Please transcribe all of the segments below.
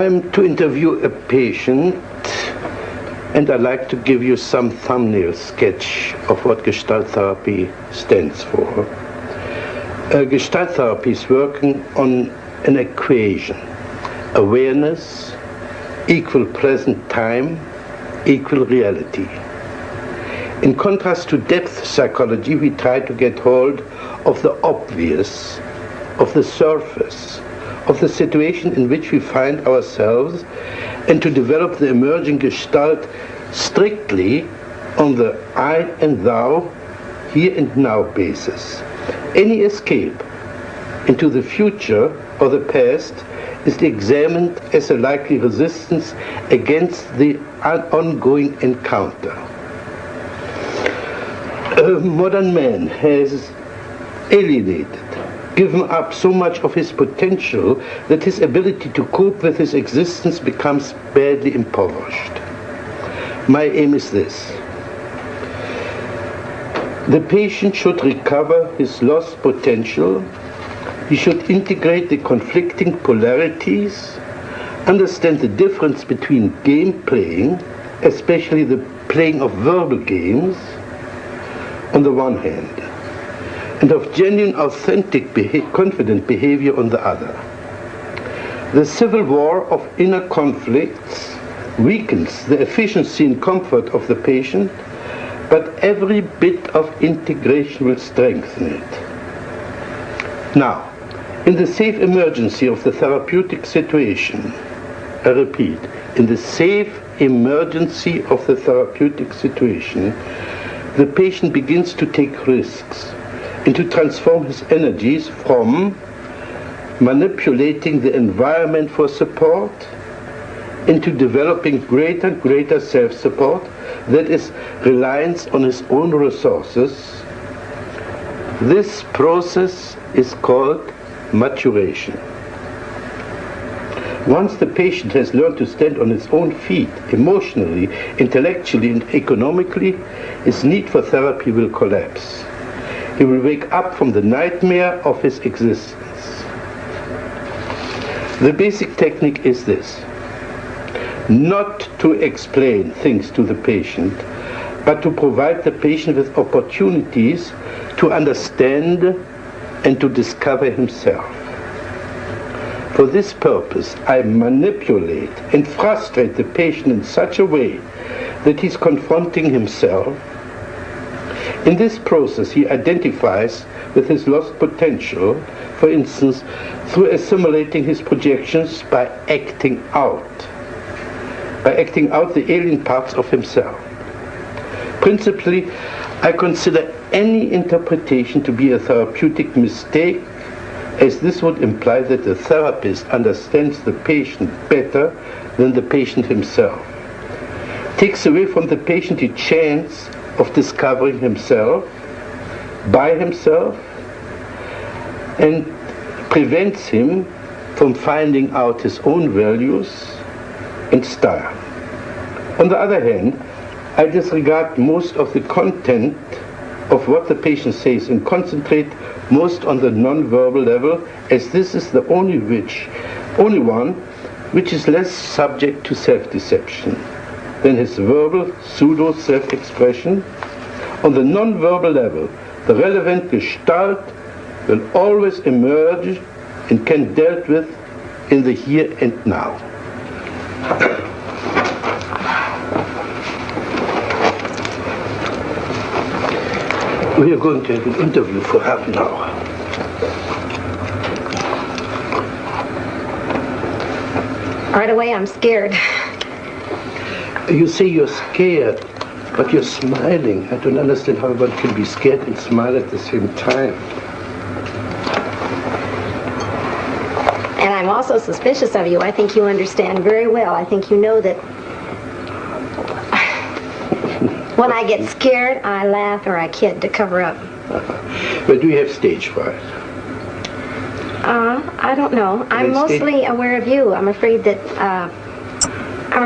I'm to interview a patient, and I'd like to give you some thumbnail sketch of what Gestalt therapy stands for. Gestalt therapy is working on an equation: awareness equal present time equal reality. In contrast to depth psychology, we try to get hold of the obvious, of the surface, of the situation in which we find ourselves, and to develop the emerging Gestalt strictly on the I and thou, here and now basis. Any escape into the future or the past is examined as a likely resistance against the ongoing encounter. Modern man has alienated, given up so much of his potential that his ability to cope with his existence becomes badly impoverished. My aim is this: the patient should recover his lost potential. He should integrate the conflicting polarities, understand the difference between game playing, especially the playing of verbal games, on the one hand, and of genuine, authentic, confident behavior on the other. The civil war of inner conflicts weakens the efficiency and comfort of the patient, but every bit of integration will strengthen it. Now, in the safe emergency of the therapeutic situation, I repeat, in the safe emergency of the therapeutic situation, the patient begins to take risks and to transform his energies from manipulating the environment for support into developing greater self-support, that is, reliance on his own resources. This process is called maturation. Once the patient has learned to stand on his own feet, emotionally, intellectually, and economically, his need for therapy will collapse. He will wake up from the nightmare of his existence. The basic technique is this: not to explain things to the patient, but to provide the patient with opportunities to understand and to discover himself. For this purpose, I manipulate and frustrate the patient in such a way that he's confronting himself. In this process, he identifies with his lost potential, for instance, through assimilating his projections by acting out the alien parts of himself. Principally, I consider any interpretation to be a therapeutic mistake, as this would imply that the therapist understands the patient better than the patient himself, takes away from the patient the chance of discovering himself by himself, and prevents him from finding out his own values and style. On the other hand, I disregard most of the content of what the patient says and concentrate most on the non-verbal level, as this is the only one which is less subject to self-deception than his verbal pseudo-self-expression. On the non-verbal level, the relevant Gestalt will always emerge and can be dealt with in the here and now. We are going to have an interview for half an hour. Right away, I'm scared. You say you're scared, but you're smiling. I don't understand how one can be scared and smile at the same time. And I'm also suspicious of you. I think you understand very well. I think you know that when I get scared, I laugh or I kid to cover up. But do you have stage fright? I don't know. I'm mostly aware of you. I'm afraid that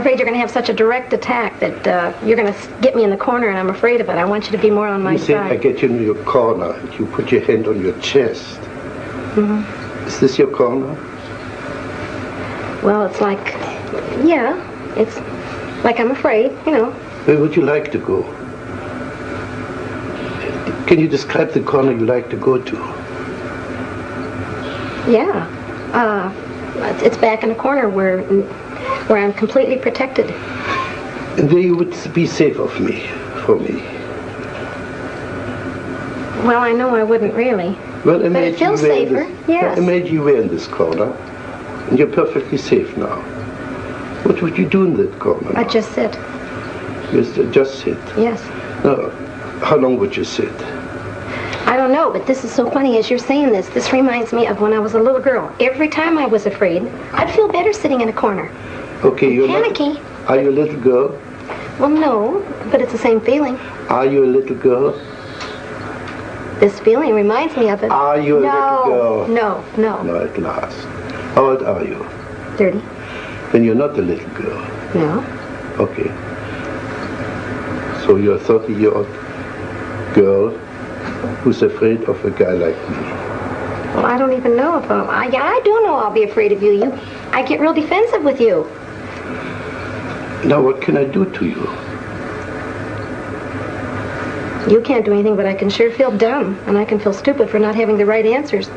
you're going to have such a direct attack that you're going to get me in the corner, and I'm afraid of it. I want you to be more on my side. You said I get you in your corner, and you put your hand on your chest. Mm-hmm. Is this your corner? Well, it's like Yeah, it's like I'm afraid, you know. Where would you like to go? Can you describe the corner you like to go to? Yeah. It's back in a corner where I'm completely protected. And there you would be safe for me. Well, I know I wouldn't really. Well, but it feels safer, yes. Imagine you were in this corner, and you're perfectly safe now. What would you do in that corner now? I'd just sit. Just sit? Yes. No. How long would you sit? I don't know, but this is so funny as you're saying this. This reminds me of when I was a little girl. Every time I was afraid, I'd feel better sitting in a corner. Okay, you're panicky. Are you a little girl? Well, no, but it's the same feeling. Are you a little girl? This feeling reminds me of it. Are you a little girl? No. No, at last. How old are you? 30. Then you're not a little girl. No. Okay. So you're a 30-year-old girl who's afraid of a guy like me. Well, I don't even know if I do know I'll be afraid of you. I get real defensive with you. Now, what can I do to you? You can't do anything, but I can sure feel dumb, and I can feel stupid for not having the right answers.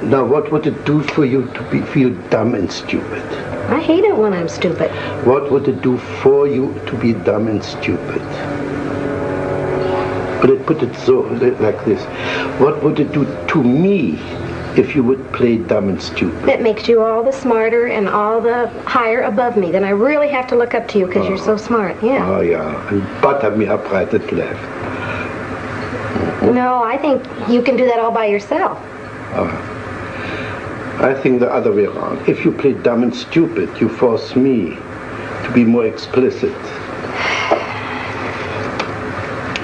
Now, what would it do for you to feel dumb and stupid? I hate it when I'm stupid. What would it do for you to be dumb and stupid? But it put it so, like this. What would it do to me if you would play dumb and stupid? That makes you all the smarter and all the higher above me. Then I really have to look up to you because you're so smart. Yeah. Oh, yeah. And butter me up right and left. No, I think you can do that all by yourself. I think the other way around. If you play dumb and stupid, you force me to be more explicit.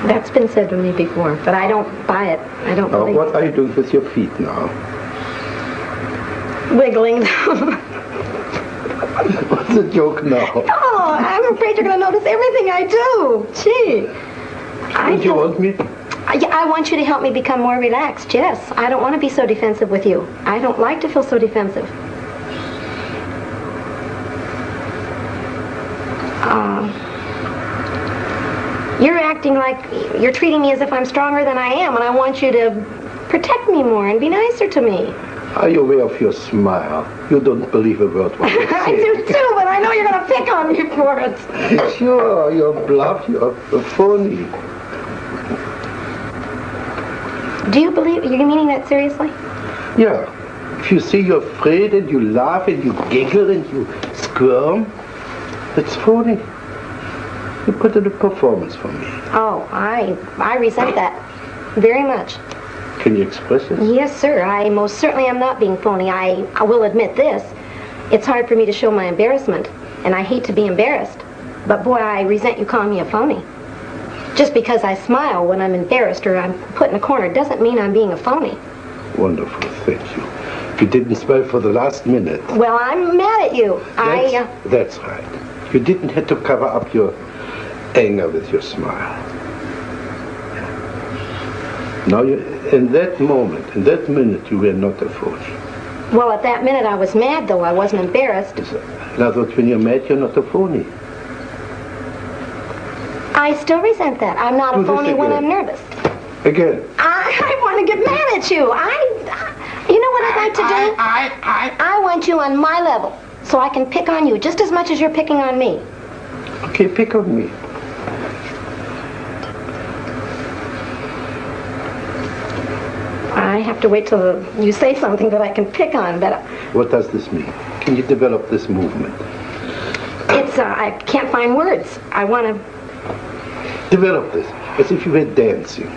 That's been said to me before, but I don't buy it. I don't believe What are you doing with your feet now? Wiggling them. What's the joke now? Oh, I'm afraid you're going to notice everything I do. Gee. Don't you want me? I want you to help me become more relaxed, yes. I don't want to be so defensive with you. I don't like to feel so defensive. You're acting like you're treating me as if I'm stronger than I am, and I want you to protect me more and be nicer to me. Are you aware of your smile? You don't believe a word what you say. I do too, but I know you're going to pick on me for it. Sure, you're bluff, you're phony. Do you believe, you're meaning that seriously? Yeah. If you say you're afraid and you laugh and you giggle and you squirm, that's phony. You put in a performance for me. Oh, I resent that very much. Can you express it? Yes, sir. I most certainly am not being phony. I will admit this. It's hard for me to show my embarrassment, and I hate to be embarrassed. But boy, I resent you calling me a phony. Just because I smile when I'm embarrassed or I'm put in a corner doesn't mean I'm being a phony. Wonderful, thank you. You didn't smile for the last minute. Well, I'm mad at you. That's right. You didn't have to cover up your anger with your smile. Now, in that moment, in that minute, you were not a phony. Well, at that minute I was mad, though. I wasn't embarrassed. In other words, when you're mad, you're not a phony. I still resent that. I'm not a phony when I'm nervous. Again. I want to get mad at you. You know what I'd like to do? I want you on my level, so I can pick on you just as much as you're picking on me. Okay, pick on me. I have to wait till you say something that I can pick on, but... What does this mean? Can you develop this movement? I can't find words. I want to... Develop this, as if you were dancing.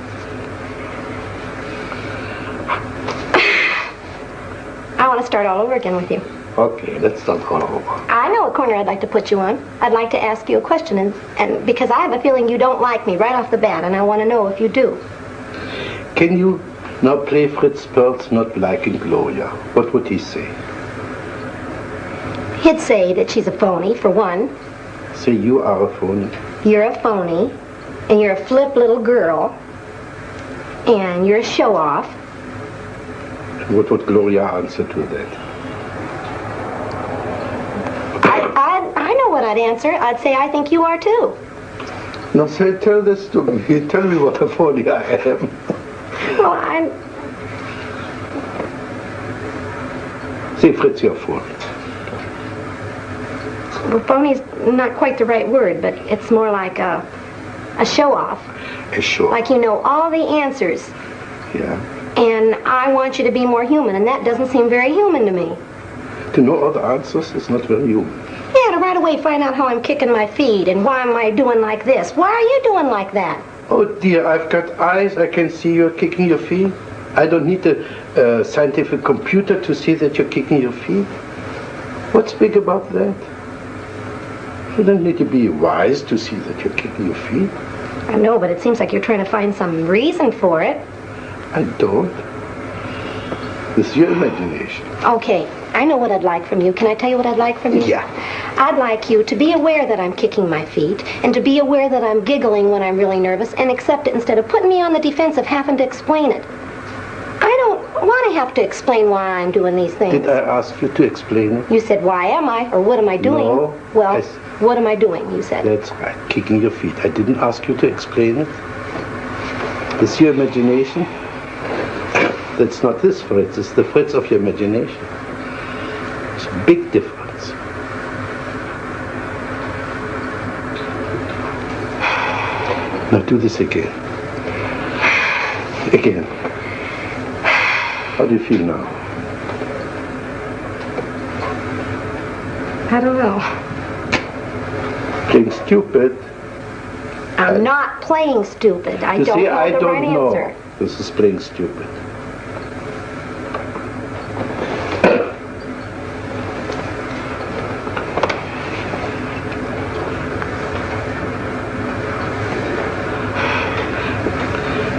I want to start all over again with you. Okay, let's start all over. I know what corner I'd like to put you on. I'd like to ask you a question, and because I have a feeling you don't like me right off the bat, and I want to know if you do. Can you now play Fritz Perls not liking Gloria? What would he say? He'd say that she's a phony, for one. Say you are a phony. You're a phony, and you're a flip little girl, and you're a show-off. And what would Gloria answer to that? what I'd answer. I'd say I think you are too. Now say, tell this to me. You tell me what a phony I am. Well, I'm... Say, Fritz, you're phony. Well, phony's not quite the right word, but it's more like a show-off. A show-off. Like you know all the answers. Yeah. And I want you to be more human, and that doesn't seem very human to me. To know all the answers is not very human. Yeah, to right away find out how I'm kicking my feet, and why am I doing like this? Why are you doing like that? Oh dear, I've got eyes, I can see you're kicking your feet. I don't need a scientific computer to see that you're kicking your feet. What's big about that? You don't need to be wise to see that you're kicking your feet. I know, but it seems like you're trying to find some reason for it. I don't. It's your imagination. Okay, I know what I'd like from you. Can I tell you what I'd like from you? Yeah. I'd like you to be aware that I'm kicking my feet, and to be aware that I'm giggling when I'm really nervous, and accept it instead of putting me on the defense of having to explain it. I don't want to have to explain why I'm doing these things. Did I ask you to explain it? You said, why am I? Or what am I doing? No. Well, what am I doing, you said? That's right, kicking your feet. I didn't ask you to explain it. It's your imagination. That's not this Fritz, it's the Fritz of your imagination. It's a big difference. Now do this again. Again. How do you feel now? I don't know. Playing stupid. I'm not playing stupid. I don't know the right answer. This is playing stupid.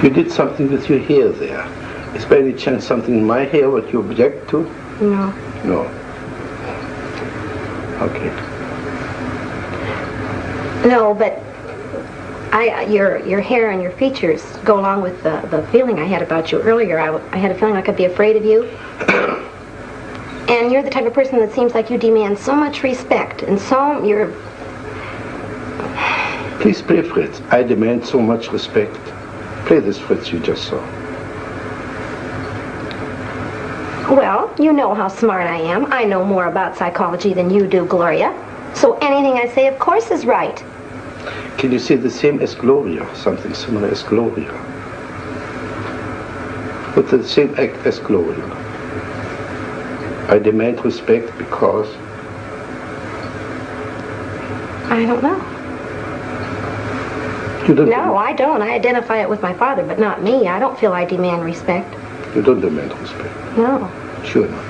You did something with your hair there. Is by any chance something in my hair what you object to? No. No. Okay. No, but your hair and your features go along with the feeling I had about you earlier. I had a feeling I could be afraid of you. And you're the type of person that seems like you demand so much respect, and so you're... Please play Fritz. I demand so much respect. Play this Fritz you just saw. Well, you know how smart I am. I know more about psychology than you do, Gloria. So anything I say, of course, is right. Can you say the same as Gloria? Something similar as Gloria? With the same act as Gloria. I demand respect because... I don't know. You don't No, I don't. I identify it with my father, but not me. I don't feel I demand respect. You don't demand respect? No. Sure not.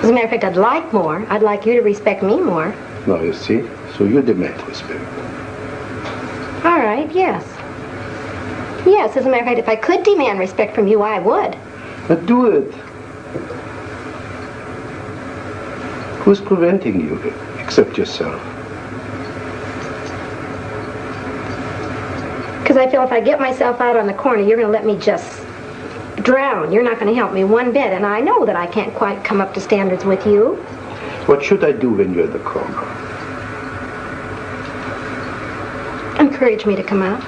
As a matter of fact, I'd like more. I'd like you to respect me more. Now you see, so you demand respect. All right, yes. Yes, as a matter of fact, if I could demand respect from you, I would. But do it. Who's preventing you except yourself? Because I feel if I get myself out on the corner, you're going to let me just drown. You're not going to help me one bit, and I know that I can't quite come up to standards with you. What should I do when you're in the corner? Encourage me to come out.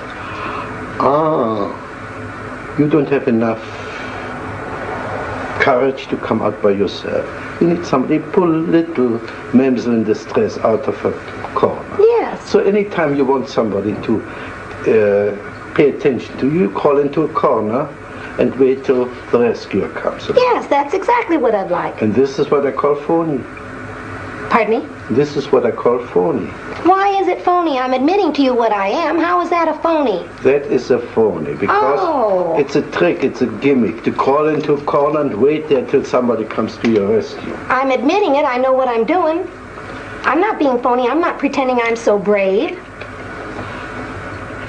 Ah, you don't have enough courage to come out by yourself. You need somebody pull little mamsel in distress out of a corner. Yes. So anytime you want somebody to pay attention to you, call into a corner and wait till the rescuer comes. Yes, that's exactly what I'd like. And this is what I call phony. Pardon me? This is what I call phony. Why is it phony? I'm admitting to you what I am. How is that a phony? That is a phony because it's a trick, it's a gimmick to crawl into a corner and wait there till somebody comes to your rescue. I'm admitting it. I know what I'm doing. I'm not being phony. I'm not pretending I'm so brave.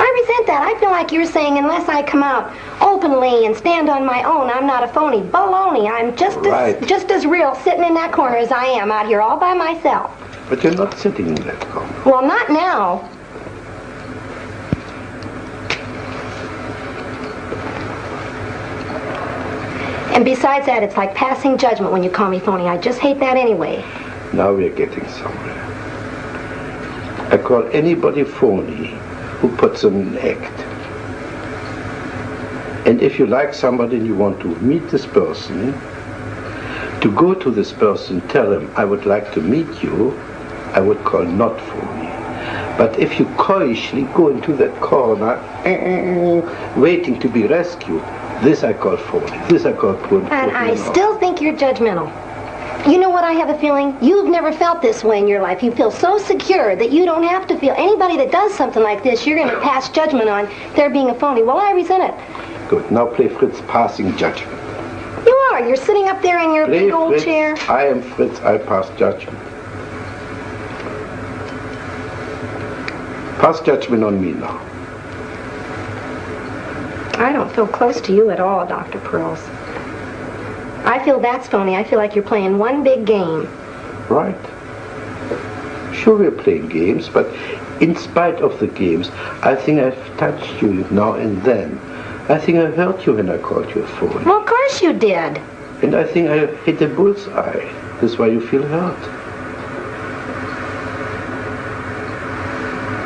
I resent that. I feel like you're saying unless I come out openly and stand on my own, I'm not a phony. Baloney. I'm just as real sitting in that corner as I am out here all by myself. But you're not sitting in that corner. Well, not now. And besides that, it's like passing judgment when you call me phony. I just hate that anyway. Now we're getting somewhere. I call anybody phony who puts on an act. And if you like somebody and you want to meet this person, to go to this person, tell him, I would like to meet you, I would call not phony. But if you coyishly go into that corner, waiting to be rescued, this I call phony. This I call phony. And I still think you're judgmental. You know what, I have a feeling? You've never felt this way in your life. You feel so secure that you don't have to feel. Anybody that does something like this, you're going to pass judgment on their being a phony. Well, I resent it. Good. Now play Fritz passing judgment. You are. You're sitting up there in your Play big old Fritz. chair. I am Fritz. I pass judgment. Pass judgment on me now. I don't feel close to you at all, Dr. Perls. I feel that's phony. I feel like you're playing one big game. Right. Sure, we're playing games, but in spite of the games, I think I've touched you now and then. I think I hurt you when I called you a phony. Well, of course you did. And I think I hit a bullseye. That's why you feel hurt.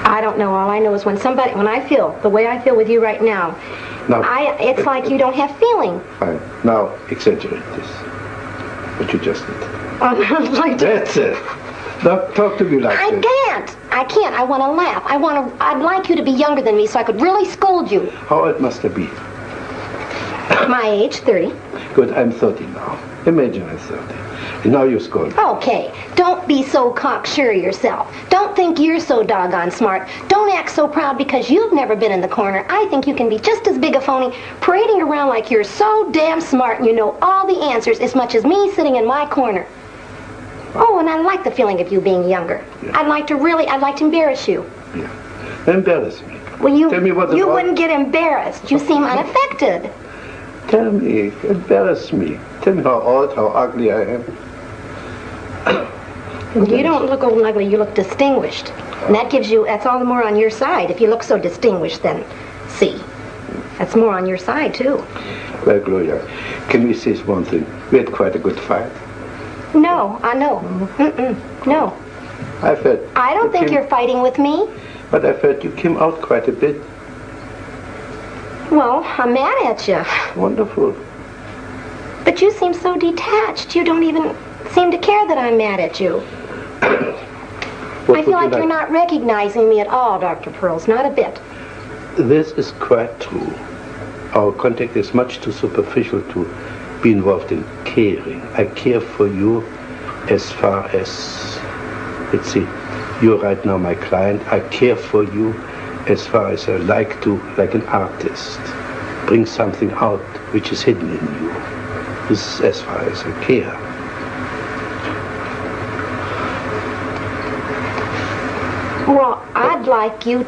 I don't know. All I know is when I feel the way I feel with you right now, it's like you don't have feeling. Fine. Now, exaggerate this. What you just did. That's it. Now, talk to me like this. I can't. I want to laugh. I'd like you to be younger than me so I could really scold you. How old must I be? My age, 30. Good, I'm 30 now. Imagine I'm 30. And now you scold me. Okay, don't be so cocksure of yourself. Don't think you're so doggone smart. Don't act so proud because you've never been in the corner. I think you can be just as big a phony, parading around like you're so damn smart and you know all the answers as much as me sitting in my corner. Oh, and I like the feeling of you being younger. Yeah. I'd like to embarrass you. Yeah. Embarrass me. Well, Tell me what you wouldn't get embarrassed. You seem unaffected. Tell me, embarrass me. Tell me how old, how ugly I am. You don't look old and ugly, you look distinguished. And that's all the more on your side. If you look so distinguished, then see. That's more on your side, too. Well, Gloria, can we say one thing? We had quite a good fight. No, I know. No. I don't think you're fighting with me. But I felt you came out quite a bit. Well, I'm mad at you. Wonderful. But you seem so detached. You don't even seem to care that I'm mad at you. I feel like you're not recognizing me at all, Dr. Perls. Not a bit. This is quite true. Our contact is much too superficial to be involved in caring. I care for you as far as, let's see, you're right now my client. I care for you as far as I like to, like an artist, bring something out which is hidden in you. This is as far as I care. Well, I'd like to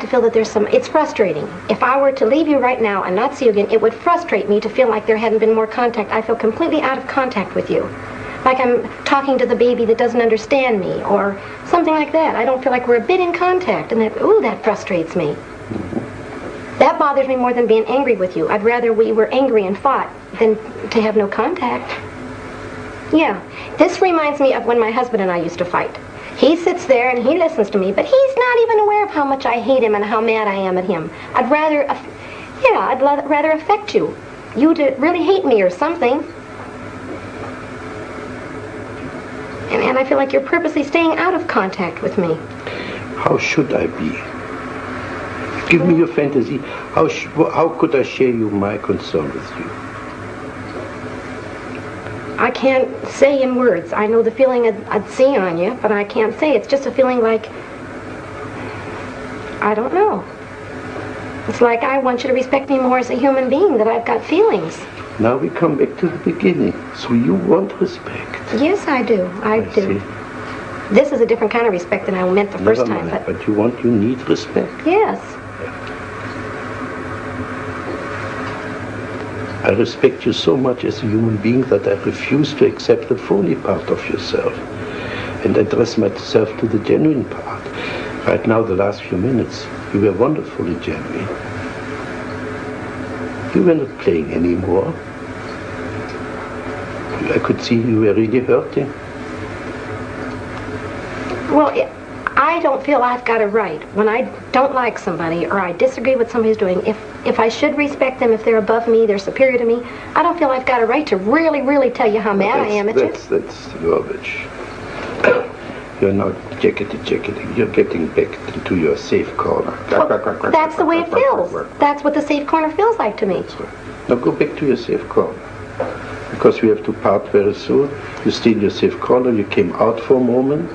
feel that there's it's frustrating. If I were to leave you right now and not see you again, it would frustrate me to feel like there hadn't been more contact. I feel completely out of contact with you. Like I'm talking to the baby that doesn't understand me, or something like that. I don't feel like we're a bit in contact, and that frustrates me. That bothers me more than being angry with you. I'd rather we were angry and fought than to have no contact. Yeah, this reminds me of when my husband and I used to fight. He sits there and he listens to me, but he's not even aware of how much I hate him and how mad I am at him. I'd rather affect you. You to really hate me or something. And I feel like you're purposely staying out of contact with me. How should I be? Give me your fantasy. How could I share my concern with you? I can't say in words. I know the feeling I'd see on you, but I can't say. It's just a feeling like, I don't know. It's like I want you to respect me more as a human being, that I've got feelings. Now we come back to the beginning. So you want respect? Yes, I do. I do. See. This is a different kind of respect than I meant the first time. But you need respect. Yes. I respect you so much as a human being that I refuse to accept the phony part of yourself and address myself to the genuine part. Right now, the last few minutes, you were wonderfully genuine. You were not playing anymore. I could see you were really hurting. Well, I don't feel I've got a right when I don't like somebody or I disagree with somebody's doing. If I should respect them, if they're above me, they're superior to me, I don't feel I've got a right to really, really tell you how mad I am at you. That's rubbish. You're not jacketing. You're getting back into your safe corner. Well, that's the way it feels. That's what the safe corner feels like to me. That's right. Now go back to your safe corner. Because we have to part very soon. You stayed in your safe corner. You came out for a moment.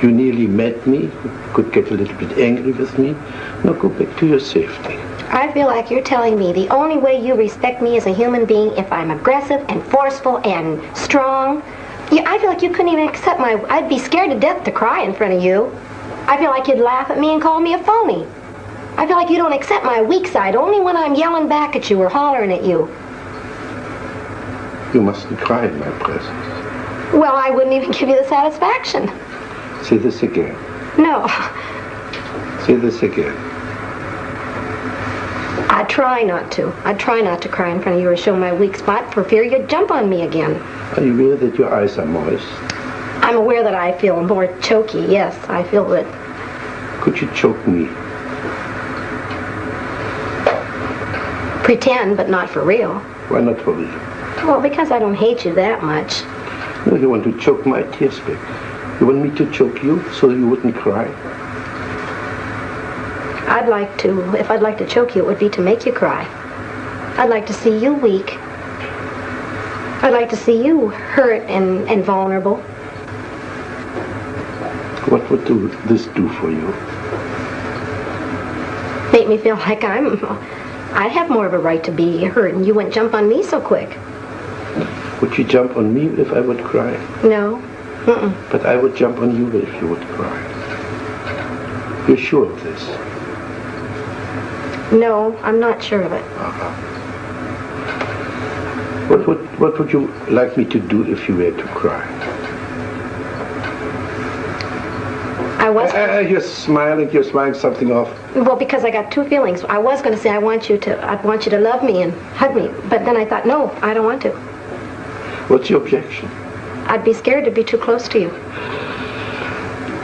You nearly met me. You could get a little bit angry with me. Now go back to your safety. I feel like you're telling me the only way you respect me as a human being if I'm aggressive and forceful and strong. Yeah, I feel like you couldn't even accept I'd be scared to death to cry in front of you. I feel like you'd laugh at me and call me a phony. I feel like you don't accept my weak side only when I'm yelling back at you or hollering at you. You mustn't cry in my presence. Well, I wouldn't even give you the satisfaction. Say this again. No. Say this again. I try not to. I try not to cry in front of you or show my weak spot for fear you'd jump on me again. Are you aware that your eyes are moist? I'm aware that I feel more choky, yes. I feel that. Could you choke me? Pretend, but not for real. Why not for real? Well, because I don't hate you that much. No, you want to choke my tears back. You want me to choke you so you wouldn't cry? If I'd like to choke you, it would be to make you cry. I'd like to see you weak. I'd like to see you hurt and vulnerable. What would this do for you? Make me feel like I have more of a right to be hurt and you wouldn't jump on me so quick. Would you jump on me if I would cry? No. Mm-mm. But I would jump on you if you would cry. You're sure of this? No, I'm not sure of it. Uh-huh. What would you like me to do if you were to cry? You're smiling something off. Well, because I got two feelings. I was going to say I want you to love me and hug me, but then I thought, no, I don't want to. What's your objection? I'd be scared to be too close to you.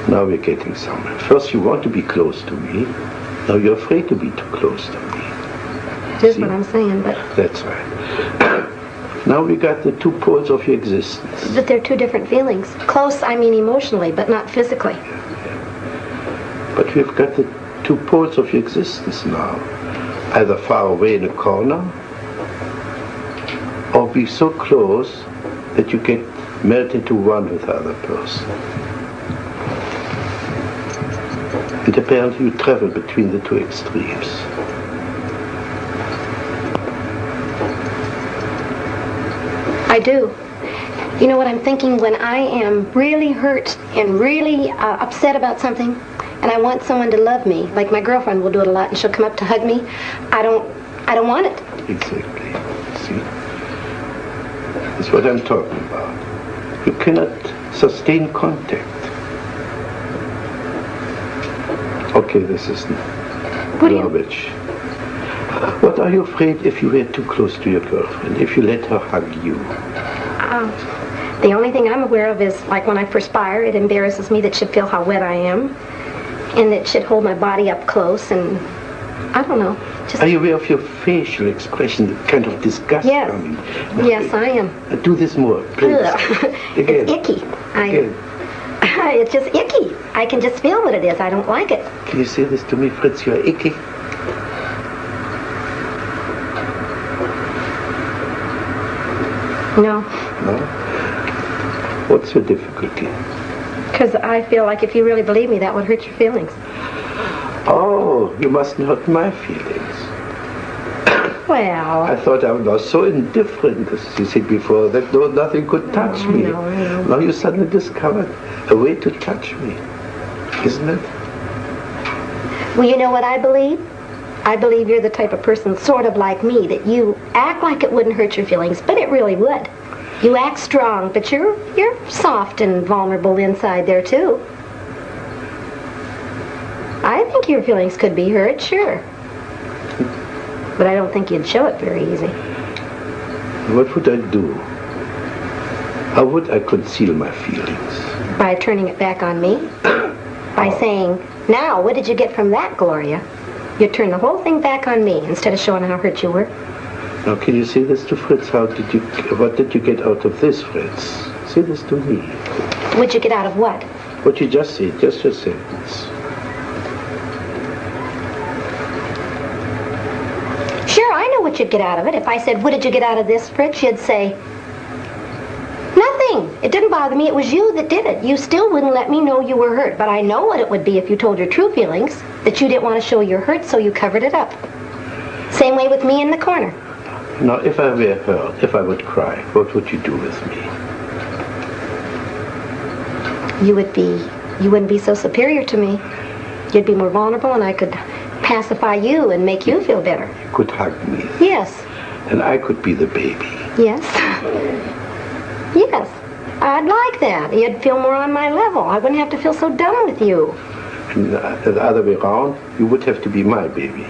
Now we're getting somewhere. First you want to be close to me. Now you're afraid to be too close to me. Here's what I'm saying, but... That's right. Now we got the two poles of your existence. But they're two different feelings. Close, I mean emotionally, but not physically. Yeah. But we've got the two poles of your existence now. Either far away in a corner, or be so close that you get melt into one with the other person. And apparently you travel between the two extremes. I do. You know what I'm thinking? When I am really hurt and really upset about something, and I want someone to love me, like my girlfriend will do it a lot, and she'll come up to hug me, I don't want it. Exactly. See? That's what I'm talking about. You cannot sustain contact. Okay, this is garbage. What are you afraid if you were too close to your girlfriend, if you let her hug you? The only thing I'm aware of is, like when I perspire, it embarrasses me that she'd feel how wet I am, and that she'd hold my body up close, and I don't know. Just... Are you aware of your facial expression, the kind of disgust? Yes. Yes, I am. Do this more, please. Again. It's icky. Again. It's just icky. I can just feel what it is. I don't like it. Can you say this to me, Fritz? You're icky. No. No? What's your difficulty? Because I feel like if you really believe me, that would hurt your feelings. Oh, you mustn't hurt my feelings. Well... I thought I was so indifferent, as you said before, that nothing could touch me. No. Now you suddenly discovered a way to touch me, isn't it? Well, you know what I believe? I believe you're the type of person sort of like me, that you act like it wouldn't hurt your feelings, but it really would. You act strong, but you're soft and vulnerable inside there, too. I think your feelings could be hurt, sure. But I don't think you'd show it very easy. What would I do? How would I conceal my feelings? By turning it back on me? by saying, now, what did you get from that, Gloria? You turned the whole thing back on me instead of showing how hurt you were. Now, can you say this to Fritz? What did you get out of this, Fritz? Say this to me. What'd you get out of what? What you just said, just your sentence. Sure, I know what you'd get out of it. If I said, what did you get out of this, Fritz? You'd say, nothing. It didn't bother me. It was you that did it. You still wouldn't let me know you were hurt. But I know what it would be if you told your true feelings, that you didn't want to show you're hurt, so you covered it up. Same way with me in the corner. Now, if I were hurt, if I would cry, what would you do with me? You wouldn't be so superior to me. You'd be more vulnerable, and I could pacify you and make you feel better. You could hug me. Yes. And I could be the baby. Yes. Yes. I'd like that. You'd feel more on my level. I wouldn't have to feel so dumb with you. And the other way around, you would have to be my baby.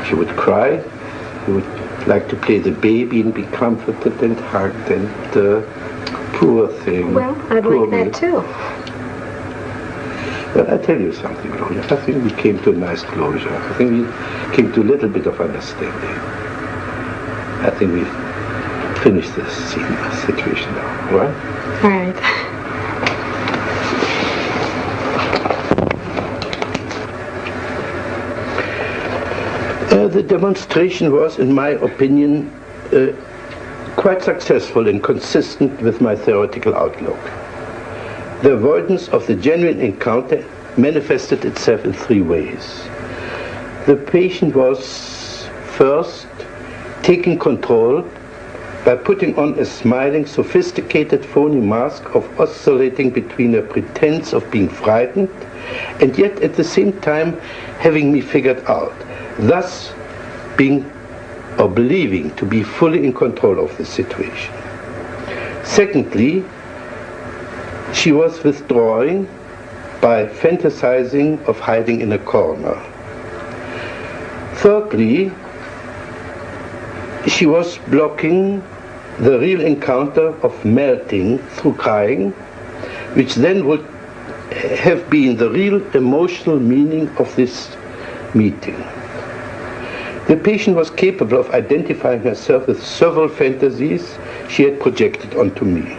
She would cry. You would like to play the baby and be comforted and hugged and poor thing. Well, I'd like that too. Well, I tell you something, Gloria. I think we came to a nice closure. I think we came to a little bit of understanding. I think we finished this situation now, all right? All right. The demonstration was, in my opinion, quite successful and consistent with my theoretical outlook. The avoidance of the genuine encounter manifested itself in three ways. The patient was first taking control by putting on a smiling, sophisticated, phony mask of oscillating between a pretense of being frightened and yet at the same time having me figured out, thus being or believing to be fully in control of the situation. Secondly, she was withdrawing by fantasizing of hiding in a corner. Thirdly, she was blocking the real encounter of melting through crying, which then would have been the real emotional meaning of this meeting. The patient was capable of identifying herself with several fantasies she had projected onto me.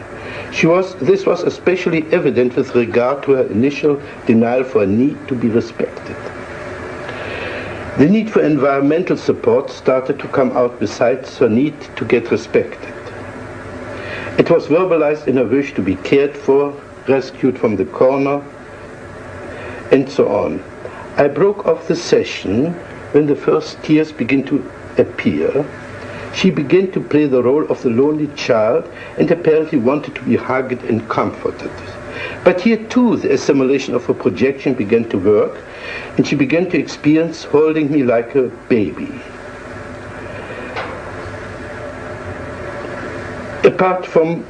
This was especially evident with regard to her initial denial for a need to be respected. The need for environmental support started to come out besides her need to get respected. It was verbalized in her wish to be cared for, rescued from the corner, and so on. I broke off the session when the first tears began to appear. She began to play the role of the lonely child and apparently wanted to be hugged and comforted. But here too the assimilation of her projection began to work, and she began to experience holding me like a baby. Apart from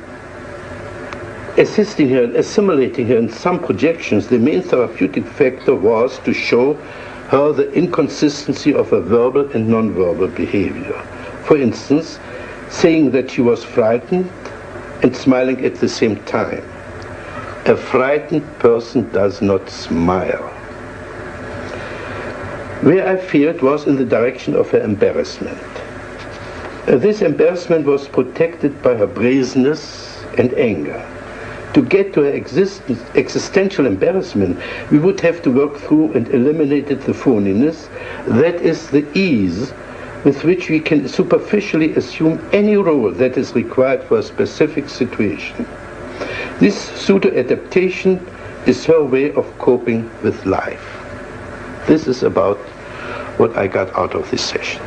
assisting her and assimilating her in some projections, the main therapeutic factor was to show her the inconsistency of her verbal and non-verbal behavior. For instance, saying that she was frightened and smiling at the same time. A frightened person does not smile. Where I feared was in the direction of her embarrassment. This embarrassment was protected by her brazenness and anger. To get to her existential embarrassment, we would have to work through and eliminate the phoniness, that is the ease with which we can superficially assume any role that is required for a specific situation. This pseudo-adaptation is her way of coping with life. This is about what I got out of this session.